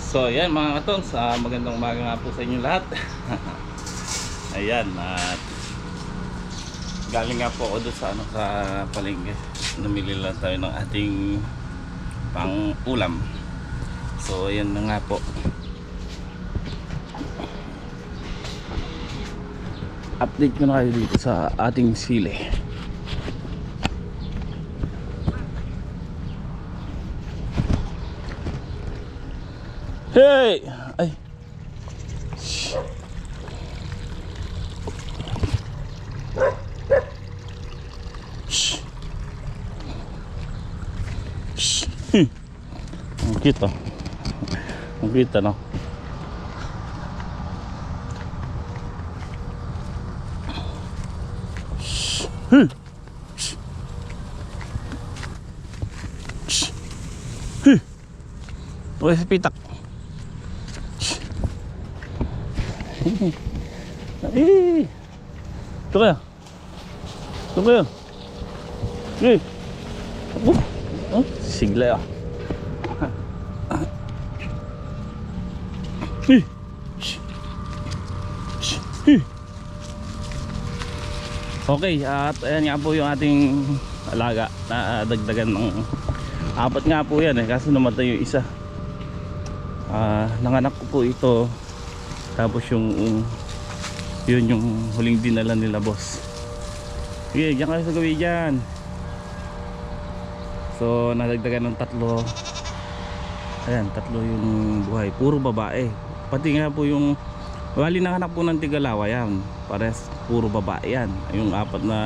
So ayan mga katons, magandang umaga nga po sa inyo lahat. Ayan, at galing nga po ako doon sa sa palengke. Namili lang tayo ng ating pang ulam. So ayan na nga po. Update ko na kayo dito sa ating sili. Hey! Ay! Shh. Shh. Shh. Ang cute oh. Ang cute ano. Shh. Shh. Shh. Uy, sa pitak. Eh, ito kaya. Ito kaya. Eh. Oh, sigla ah. Eh. Okay, at ayan nga po yung ating alaga na dagdagan ng apat nga po yan kasi namatay yung isa. Nanganak ko po ito. Tapos yun yung huling dinala nila boss. Okay, diyan kayo sa gawi dyan. So nadagdagan ng tatlo. Ayan, tatlo yung buhay. Puro babae. Pati nga po yung bali nanganak po ng Tigalawa yan. Pares puro babae yan. Yung apat na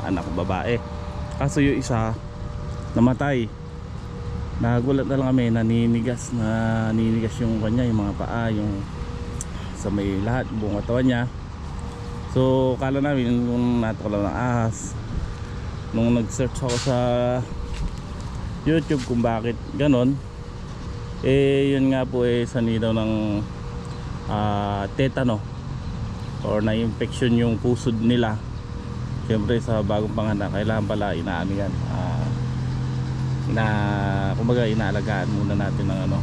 anak babae. Kaso yung isa namatay. Nagulat na lang kami, naninigas yung kanya, yung mga paa, yung sa may lahat buong katawan niya. So kala namin nung natakalaw ng ahas. Nung nag-search ako sa YouTube kung bakit ganon, yun nga po sanhi daw ng tetano or na-infection yung pusod nila. Siyempre sa bagong panganak kailangan pala inaano yan, kumbaga inaalagaan muna natin ng ano.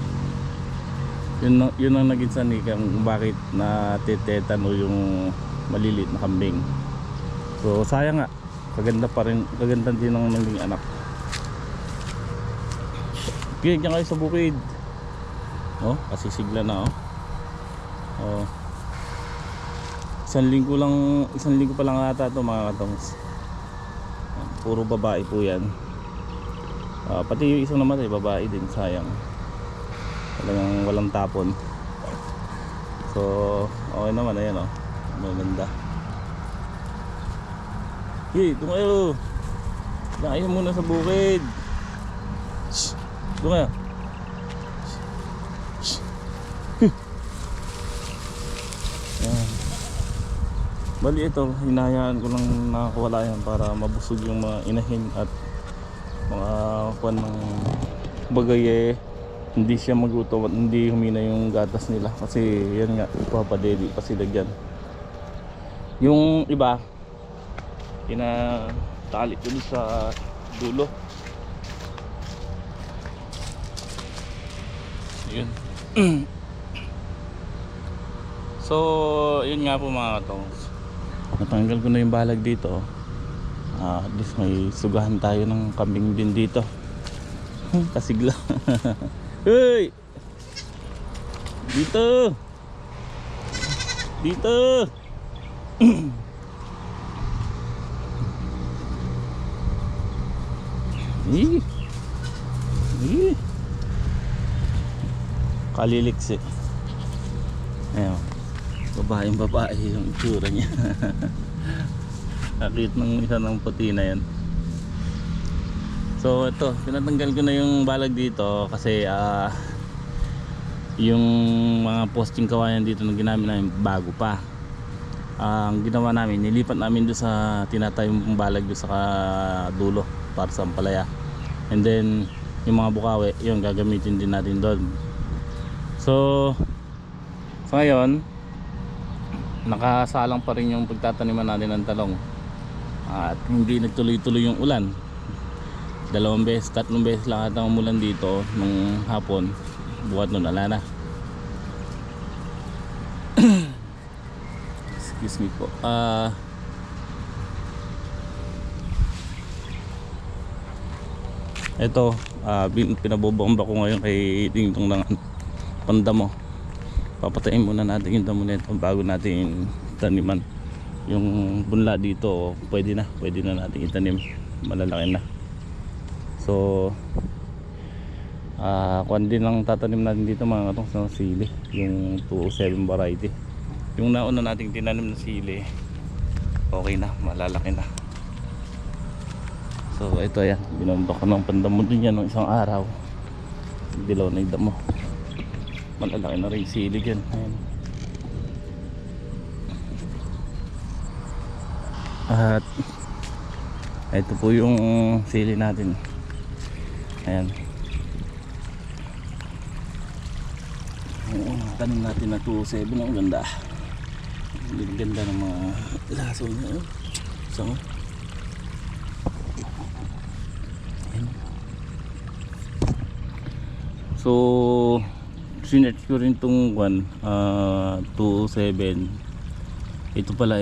Yun ang naging sanhi kung bakit natitetano yung maliliit na kambing. So sayang nga, kaganda pa rin, kaganda din ang naging anak. Okay, dyan kayo sa bukid. Oh, kasi sigla na oh. Oh. Isang linggo pa lang ata ito mga katongs. Puro babae po yan. Pati yung isang namatay babae din, sayang. Talagang walang tapon. So okay naman, ayan oh. Maganda. Hey, tumayo. Tayo muna sa bukid. Shh. Tumayo. Shh. Ayan. Bali ito, hinahayaan ko lang nakakawala yan para mabusog yung mga inahin at mga kuwan ng bagay hindi siya magutom at hindi humina yung gatas nila kasi yan nga, ipapadedi pa sila dyan. Yung iba pinatali ko sa dulo. Yun. So yun nga po mga katongs, natanggal ko na yung balag dito. At least may sugahan tayo ng kambing din dito. Kasigla. Hey! Dito! Dito! Kaliliksi. Ayun. Babae yung itsura niya. Nakit ng isa ng puti na yan. So ito, pinatanggal ko na yung balag dito kasi yung mga posting kawayan dito na ginamit namin bago pa. Ang ginawa namin, nilipat namin doon sa tinatayong balag doon sa dulo para sa ampalaya. And then yung mga bukawi, yun gagamitin din natin doon. So ngayon nakasalang pa rin yung pagtataniman natin ng talong. At hindi nagtuloy-tuloy yung ulan. 2 beses, 3 beses lang ata umulan dito nung hapon. Buhat nun, ala na. Excuse me po. Ito, pinabobomba ko ngayon kay Dingdong ng pandamo. Papatayin muna natin yung damo nito bago natin taniman. Yung bunla dito, pwede na natin itanim. Malalaki na. So, kuwan din lang tatanim natin dito mga katong sa sili, yung 207 variety. Yung nauna nating tinanim na sili, okay na, malalaki na. So ito yan, binomba ko ng pandamo din yan ng isang araw. Dilaw na yung damo. Malalaki na rin sili yan. Ayan. At ito po yung sili natin. Ayan. Tanim natin na 207, ang ganda. Ang ganda ng mga laso niya. So, so sinerch ko rin itong 207. Ito pala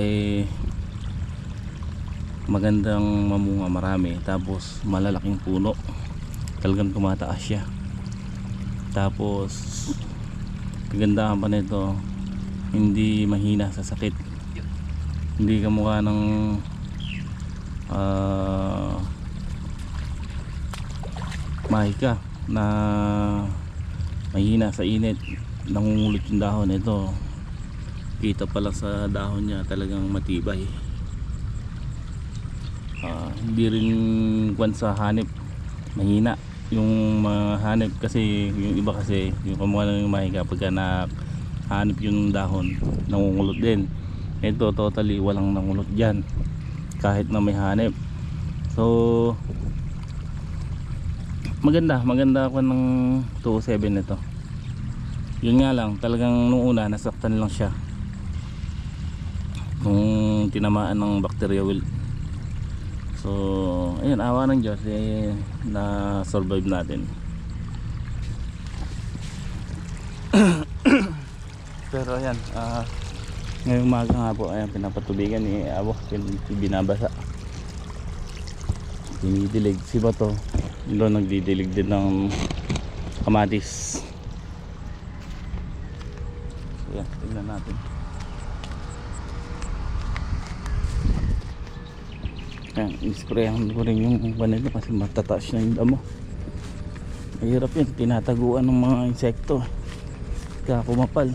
magandang mamunga, marami, tapos malalaking puno, talagang tumataas siya. Tapos kagandahan pa nito, hindi mahina sa sakit, hindi kamukha ng mahika na mahina sa init, nangungulot yung dahon. Ito kita pala sa dahon niya, talagang matibay. Hindi rin kwan sa hanip, mahina yung mga hanip, kasi yung iba kasi yung kamukha ng mahika, pagka na hanip yung dahon nangungulot din. Ito totally walang nangulot dyan kahit na may hanip. So maganda ako ng 207 nito. Yun nga lang, talagang nung una nasaktan lang siya nung tinamaan ng bacteria wilt. So ayun, awa ng Diyos, na survive natin. Pero ayan, ngayong umaga nga po, ayan, pinapatubigan ni Abo, binabasa, dinidilig si Bato doon, nagdidilig din ng kamatis. So yan, tignan natin. Yan, isprayan ko rin yung panito kasi matataas na yung damo. Mahirap yun, tinataguan ng mga insekto kaya kumapal.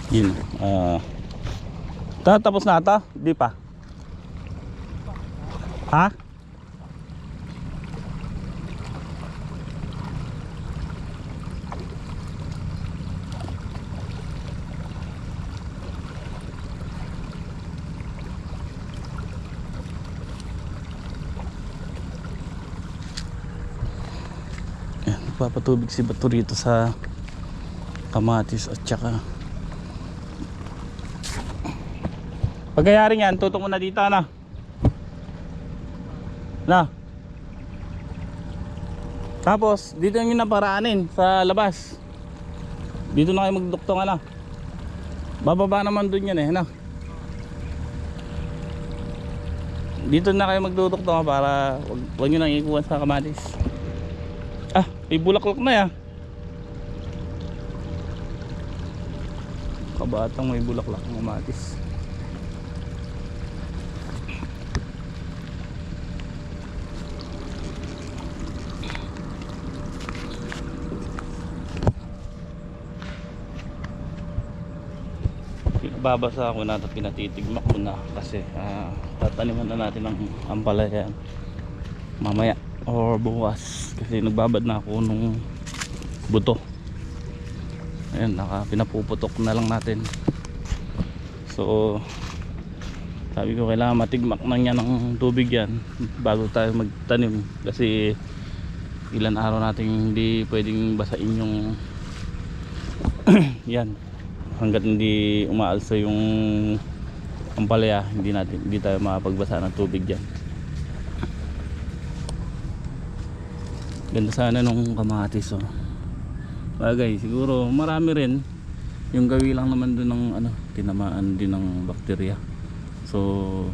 Yun, tatapos na ata? Di pa? Ha? Papatubig si Bato rito sa kamatis at saka pagkayari yan, tutok mo na dito na. Tapos dito nyo na paraanin sa labas. Dito na kayo magduktong na. Bababa naman dun yan Dito na kayo magduduktong para wag nyo nang ikuha sa kamatis. May bulaklak na ya. Kabatang may bulaklak ng kamatis. nagbabasa ako na pinatitigmak ko na kasi tataniman na natin ng ampalaya mamaya or bukas kasi nagbabad na ako nung buto. Ayun, pinapuputok na lang natin. So sabi ko kailangan matigmak na niya ng tubig yan bago tayo magtanim kasi ilan araw natin hindi pwedeng basain yung yan hanggat hindi umaalsa yung ampalaya, hindi tayo makapagbasa ng tubig dyan. Ganda sana nung kamatis oh. Bagay siguro marami rin yung gawi lang naman dun ng tinamaan din ng bakterya. So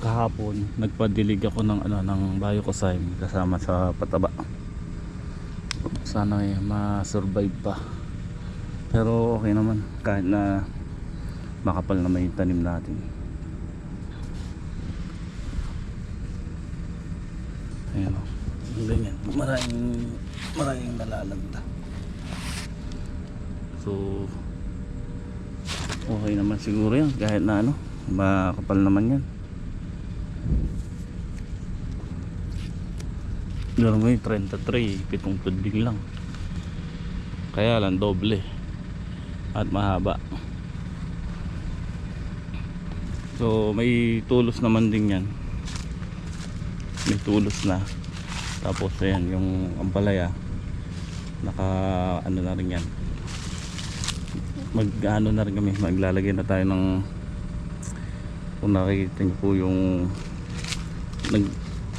kahapon nagpadilig ako ng ng Biocozyme kasama sa pataba. Sana ma-survive pa. Pero okay naman kahit na makapal na may tanim natin. Ayan o, ganyan, maraming nalalagda. So okay naman siguro yan kahit na makapal naman yan. Meron mo yung 33, 7 tudling lang. Kaya lang doble at mahaba. So may tulos naman din yan. May tulos na. Tapos ayan yung ampalaya naka na rin yan. Na rin kami, maglalagay na tayo ng, kung nakikita nyo po yung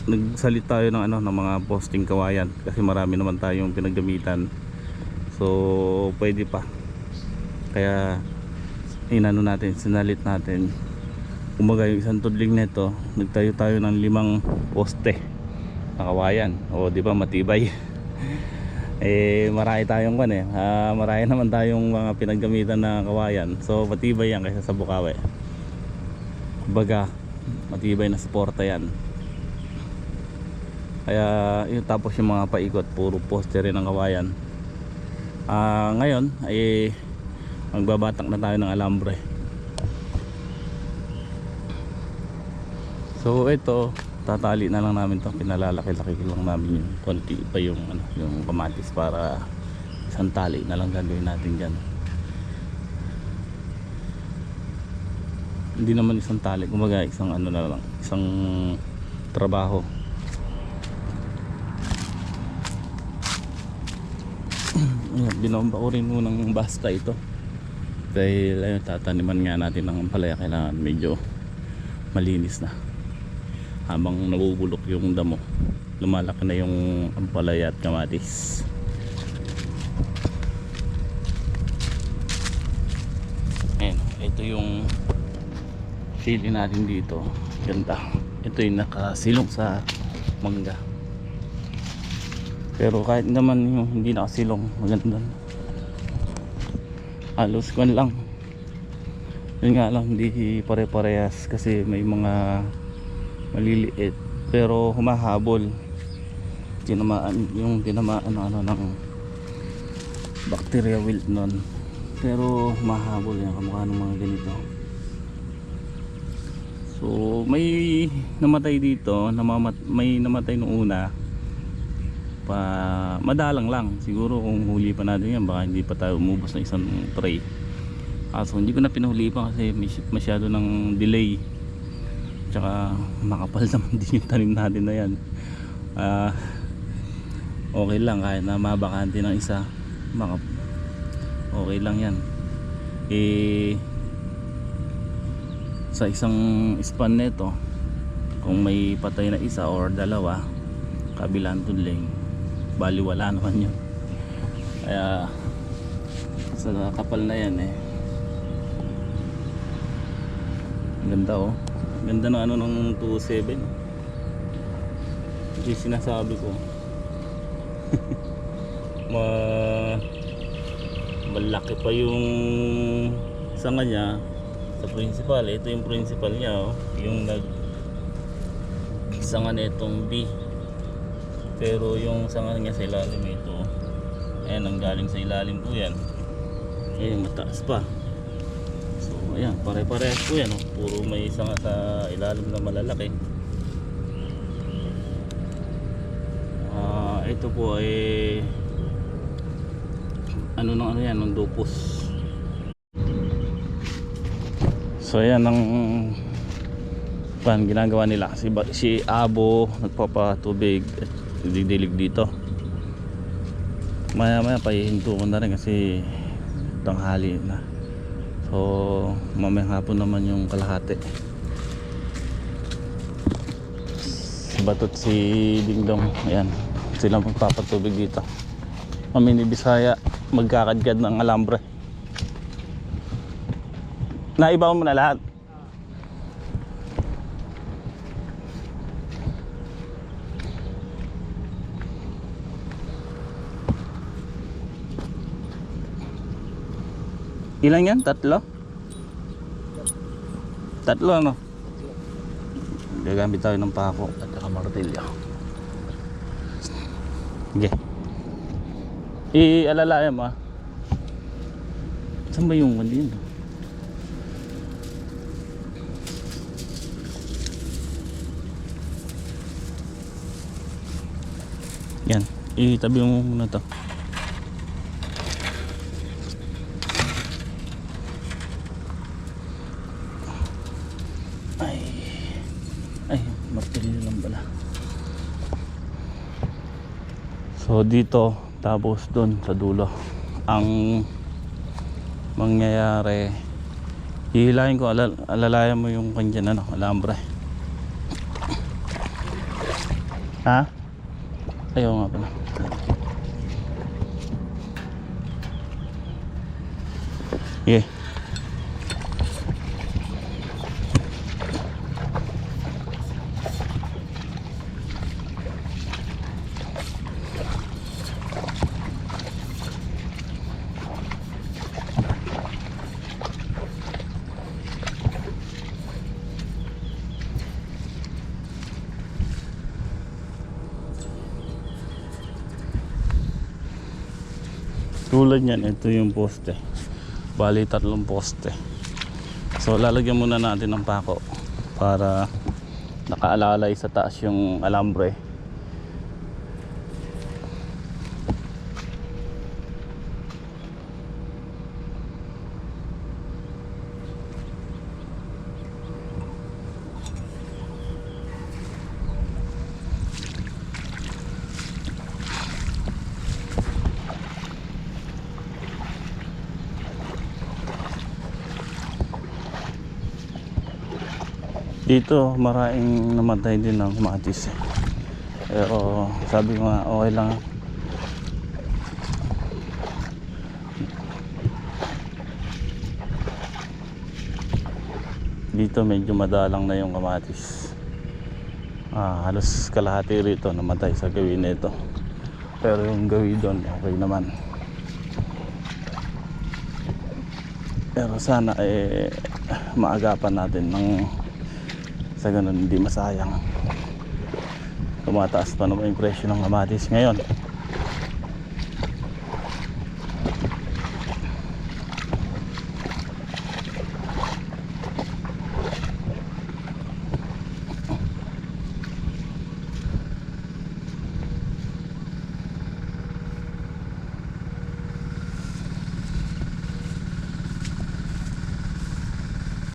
nagsalit tayo ng ng mga posting kawayan kasi marami naman tayong pinaggamitan. So pwede pa. Kaya sinalit natin. Kumbaga yung isang tudling nito, nagtayo tayo ng 5 poste na kawayan. O di ba matibay. Marami tayong marami naman tayong mga pinaggamitan na kawayan. So matibay yan kaysa sa bukawi. Kumbaga matibay na suporta yan. Kaya yun, tapos yung mga paikot puro poste rin ng kawayan. Ngayon ay magbabatak na tayo ng alambre. So ito tatali na lang namin to, pinalalaki-laki lang namin yung konti pa yung yung kamatis para isang tali na lang gagawin natin diyan. Hindi naman isang tali, kumbaga isang na lang, isang trabaho. Binomba ko rin munang basta ito dahil ayun, tataniman nga natin ng ampalaya, kailangan medyo malinis na habang nabubulok yung damo, lumalaki na yung ampalaya at kamatis. Ayun, ito yung sili natin dito, ganda. Ito yung nakasilong sa mangga, pero kahit naman yung hindi nakasilong, maganda. Halos kwan lang, yun nga lang, hindi pare-parehas kasi may mga maliliit pero humahabol. Tinamaan ng bacteria wilt nun, pero humahabol yan kamukha ng mga ganito. So may namatay dito, may namatay nung una pa, madalang lang siguro. Kung huli pa natin yan baka hindi pa tayo umubos ng isang tray. So hindi ko na pinahuli pa kasi masyado ng delay, tsaka makapal naman din yung tanim natin na yan. Okay lang kahit na mabakante ng isa, okay lang yan. Sa isang span neto, kung may patay na isa or dalawa kabilang tudling, bali wala naman yun. Kaya sa kapal na yan ganda ganda na ng 2.7. Yung sinasabi ko malaki pa yung sanga niya sa principal. Ito yung principal niya yung sanga netong B, pero yung sanga niya sa ilalim ito, ayan, ang galing sa ilalim po yan. Ayan, mataas pa. Ayan, pare-parehas po yan, oh. Puro may isa nga sa ilalim na malalaki. Ito po ay ano yan, ng dupos. So ayan ang ginagawa nila. Si Abo nagpapatubig at didilig dito. Maya maya pahihinto ko na rin kasi tanghali na. So mamayang hapon naman yung kalahati. Si Batot, si Dingdong, ayan, silang magpapatubig dito. Kami ni Bisaya magkakadkad ng alambre. Naibaw mo na lahat. Ilan yan? Tatlo? Tatlo ano? Gagamit tayo ng pako at saka martilyo. Sige. I-alalayan mo. Saan ba yung wali yun? Yan. Itabi mo muna to. Ay, martilyo lang pala. So dito, tapos doon sa dulo. Ang mangyayari, hihilahin ko, alalayan mo yung kanya ano, alambre. Ha? Ayaw nga pala. Yeah. Tulad yan, ito yung poste. Bali 3 poste. So lalagyan muna natin ng pako para nakaalalay sa taas yung alambre. Dito maraming namatay din ng kamatis. Pero sabi ko nga okay lang. Dito medyo madalang na yung kamatis. Halos kalahati rito namatay sa gawi na ito. Pero yung gawi doon okay naman. Pero sana maagapan natin ng sa ganun hindi masayang. Tumataas pa naman yung presyo ng kamatis ngayon.